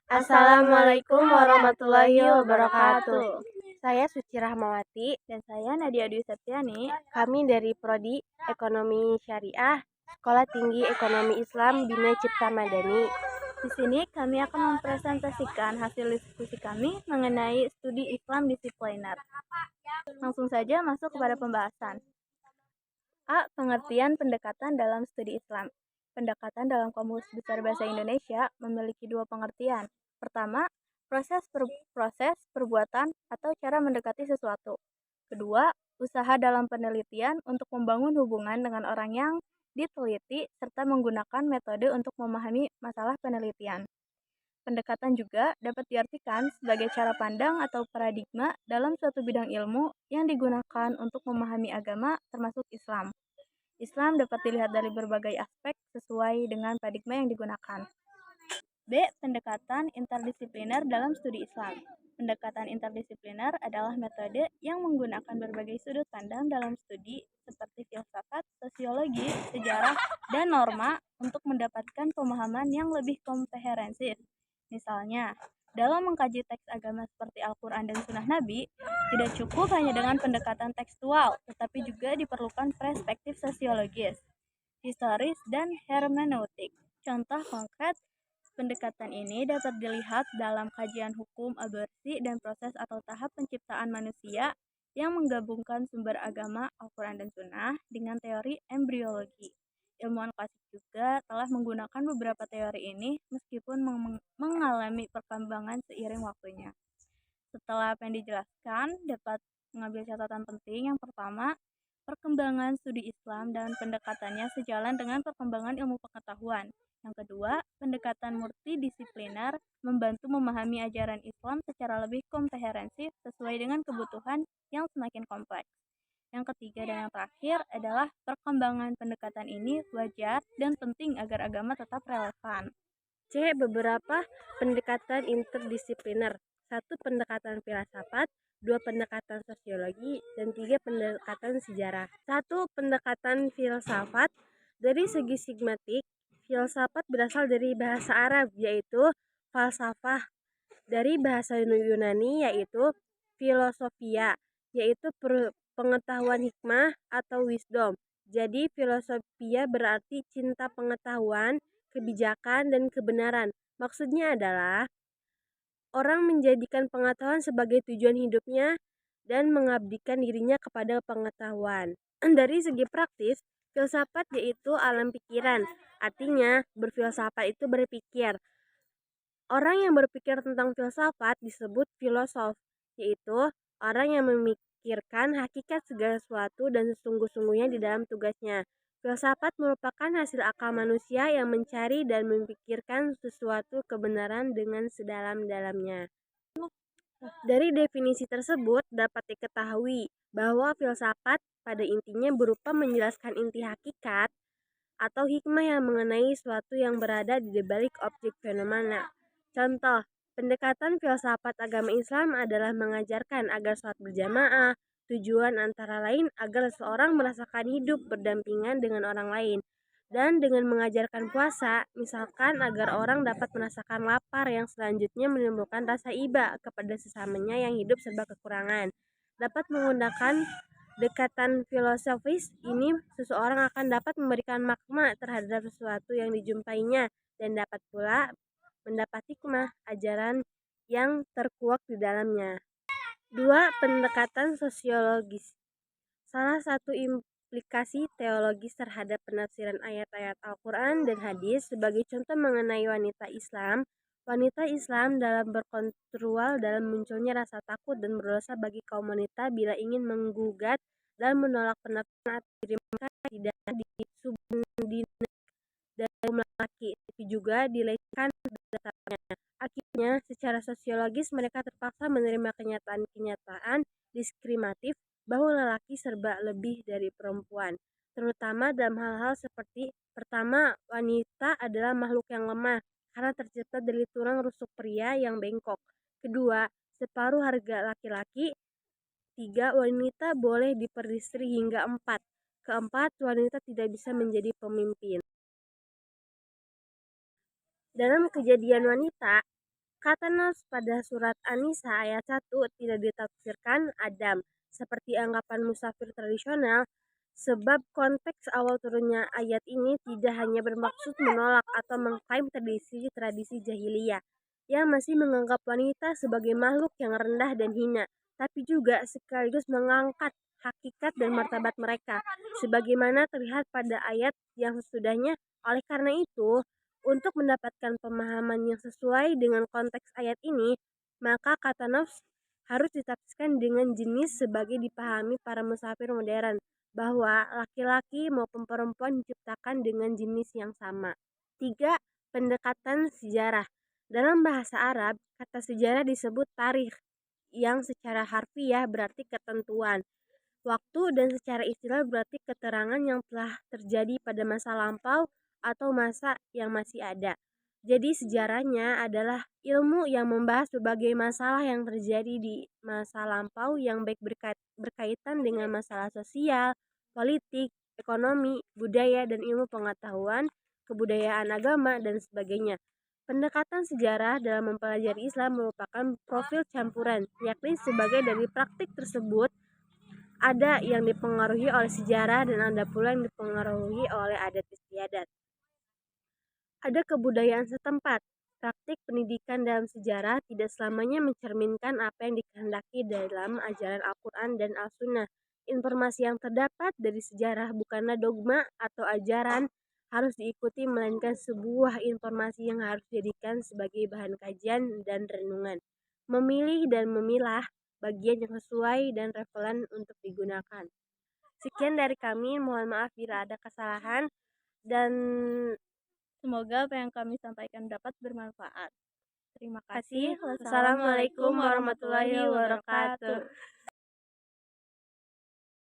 Assalamualaikum warahmatullahi wabarakatuh. Saya Suci Rahmawati Dan saya Nadia Dwi Septiani. Kami dari Prodi Ekonomi Syariah, Sekolah Tinggi Ekonomi Islam Bina Cipta Madani. Di sini kami akan mempresentasikan hasil diskusi kami mengenai studi Islam disipliner. Langsung saja masuk kepada pembahasan. A. Pengertian pendekatan dalam studi Islam. Pendekatan dalam Kamus Besar Bahasa Indonesia memiliki dua pengertian. Pertama, proses perbuatan atau cara mendekati sesuatu. Kedua, usaha dalam penelitian untuk membangun hubungan dengan orang yang diteliti serta menggunakan metode untuk memahami masalah penelitian. Pendekatan juga dapat diartikan sebagai cara pandang atau paradigma dalam suatu bidang ilmu yang digunakan untuk memahami agama termasuk Islam. Islam dapat dilihat dari berbagai aspek sesuai dengan paradigma yang digunakan. B. Pendekatan interdisipliner dalam studi Islam. Pendekatan interdisipliner adalah metode yang menggunakan berbagai sudut pandang dalam studi seperti filsafat, sosiologi, sejarah, dan norma untuk mendapatkan pemahaman yang lebih komprehensif. Misalnya, dalam mengkaji teks agama seperti Al-Quran dan Sunnah Nabi, tidak cukup hanya dengan pendekatan tekstual, tetapi juga diperlukan perspektif sosiologis, historis, dan hermeneutik. Contoh konkret pendekatan ini dapat dilihat dalam kajian hukum aborsi dan proses atau tahap penciptaan manusia yang menggabungkan sumber agama Al-Quran dan Sunnah dengan teori embriologi. Ilmuwan klasik juga telah menggunakan beberapa teori ini meskipun mengalami perkembangan seiring waktunya. Setelah apa yang dijelaskan, dapat mengambil catatan penting. Yang pertama, perkembangan studi Islam dan pendekatannya sejalan dengan perkembangan ilmu pengetahuan. Yang kedua, pendekatan multidisipliner membantu memahami ajaran Islam secara lebih komprehensif sesuai dengan kebutuhan yang semakin kompleks. Yang ketiga dan yang terakhir adalah perkembangan pendekatan ini wajar dan penting agar agama tetap relevan. C. Beberapa pendekatan interdisipliner. 1. Pendekatan filsafat, 2. Pendekatan sosiologi, dan 3. Pendekatan sejarah. 1. Pendekatan filsafat. Dari segi sigmatik, filsafat berasal dari bahasa Arab, yaitu falsafah, dari bahasa Yunani, yaitu filosofia, yaitu pengetahuan hikmah atau wisdom. Jadi filosofia berarti cinta pengetahuan, kebijakan, dan kebenaran. Maksudnya adalah orang menjadikan pengetahuan sebagai tujuan hidupnya dan mengabdikan dirinya kepada pengetahuan. Dari segi praktis, filsafat yaitu alam pikiran. Artinya, berfilsafat itu berpikir. Orang yang berpikir tentang filsafat disebut filosof, yaitu orang yang memikirkan hakikat segala sesuatu dan sesungguh-sungguhnya di dalam tugasnya. Filsafat merupakan hasil akal manusia yang mencari dan memikirkan sesuatu kebenaran dengan sedalam-dalamnya. Dari definisi tersebut dapat diketahui bahwa filsafat pada intinya berupa menjelaskan inti hakikat atau hikmah yang mengenai sesuatu yang berada di balik objek fenomena. Contoh, pendekatan filsafat agama Islam adalah mengajarkan agar sholat berjamaah, tujuan antara lain agar seseorang merasakan hidup berdampingan dengan orang lain. Dan dengan mengajarkan puasa, misalkan agar orang dapat merasakan lapar yang selanjutnya menimbulkan rasa iba kepada sesamanya yang hidup serba kekurangan. Dapat menggunakan dekatan filosofis ini, seseorang akan dapat memberikan makna terhadap sesuatu yang dijumpainya dan dapat pula mendapat hikmah ajaran yang terkuak di dalamnya. 2. Pendekatan sosiologis. Salah satu implikasi teologis terhadap penafsiran ayat-ayat Al-Quran dan hadis sebagai contoh mengenai wanita Islam. Wanita Islam dalam berkontrol dalam munculnya rasa takut dan berdosa bagi kaum wanita bila ingin menggugat dan menolak penafsiran atau diri mereka tidak disubordinasi dari kaum laki, tapi juga dilecehkan dasarnya. Akhirnya, secara sosiologis mereka terpaksa menerima kenyataan-kenyataan diskriminatif bahwa lelaki serba lebih dari perempuan, terutama dalam hal-hal seperti: pertama, wanita adalah makhluk yang lemah karena tercipta dari tulang rusuk pria yang bengkok. Kedua, separuh harga laki-laki. 3. Wanita boleh diperistri hingga 4. Keempat, wanita tidak bisa menjadi pemimpin. Dalam kejadian wanita, Kata nas pada surat An-Nisa ayat 1 tidak ditafsirkan Adam, seperti anggapan musafir tradisional, sebab konteks awal turunnya ayat ini tidak hanya bermaksud menolak atau mengklaim tradisi-tradisi jahiliyah yang masih menganggap wanita sebagai makhluk yang rendah dan hina, tapi juga sekaligus mengangkat hakikat dan martabat mereka, sebagaimana terlihat pada ayat yang sesudahnya. Oleh karena itu, untuk mendapatkan pemahaman yang sesuai dengan konteks ayat ini, maka kata nafs harus ditafsirkan dengan jenis sebagai dipahami para musafir modern, bahwa laki-laki maupun perempuan diciptakan dengan jenis yang sama. 3. Pendekatan sejarah. Dalam bahasa Arab, kata sejarah disebut tarikh, yang secara harfiah berarti ketentuan waktu dan secara istilah berarti keterangan yang telah terjadi pada masa lampau atau masa yang masih ada. Jadi sejarahnya adalah ilmu yang membahas berbagai masalah yang terjadi di masa lampau yang baik berkaitan dengan masalah sosial, politik, ekonomi, budaya, dan ilmu pengetahuan, kebudayaan agama, dan sebagainya. Pendekatan sejarah dalam mempelajari Islam merupakan profil campuran, yakni sebagai dari praktik tersebut ada yang dipengaruhi oleh sejarah dan ada pula yang dipengaruhi oleh adat istiadat. Ada kebudayaan setempat. Praktik pendidikan dalam sejarah tidak selamanya mencerminkan apa yang dikehendaki dalam ajaran Al-Quran dan Al-Sunnah. Informasi yang terdapat dari sejarah bukanlah dogma atau ajaran harus diikuti, melainkan sebuah informasi yang harus dijadikan sebagai bahan kajian dan renungan. Memilih dan memilah bagian yang sesuai dan relevan untuk digunakan. Sekian dari kami, mohon maaf bila ada kesalahan, dan Semoga apa yang kami sampaikan dapat bermanfaat. Terima kasih. Wassalamualaikum warahmatullahi wabarakatuh.